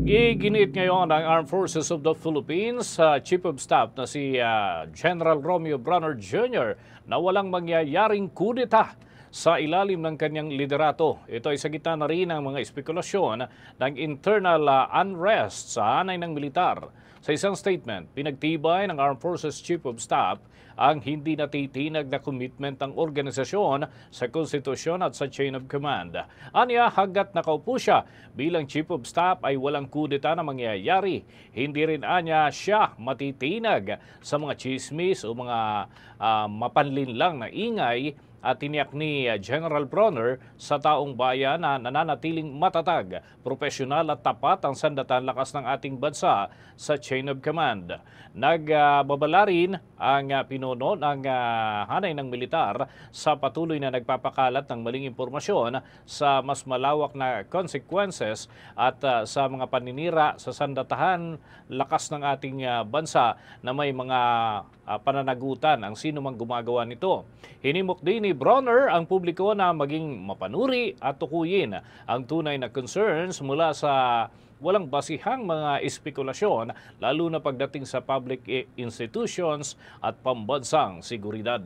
Iginiit ngayon ng Armed Forces of the Philippines sa Chief of Staff na si General Romeo Bronner Jr. na walang mangyayaring kudeta sa ilalim ng kanyang liderato. Ito ay sa gitna na rin ng mga espekulasyon ng internal unrest sa hanay ng militar. Sa isang statement, pinagtibay ng Armed Forces Chief of Staff ang hindi natitinag na commitment ng organisasyon sa konstitusyon at sa chain of command. Anya, hanggat nakaupo siya bilang Chief of Staff ay walang kudeta na mangyayari. Hindi rin anya siya matitinag sa mga chismis o mga mapanlinlang na ingay at tiniyak ni General Bronner sa taong bayan na nananatiling matatag, profesional at tapat ang sandatan lakas ng ating bansa sa chain of command. Nagbabala rin ang pinuno ng hanay ng militar sa patuloy na nagpapakalat ng maling impormasyon sa mas malawak na consequences at sa mga paninira sa sandatahan lakas ng ating bansa na may mga pananagutan ang sino mang gumagawa nito. Hinimok din ni Bronner ang publiko na maging mapanuri at tukuyin ang tunay na concerns mula sa walang basihang mga espekulasyon lalo na pagdating sa public institutions at pambansang seguridad.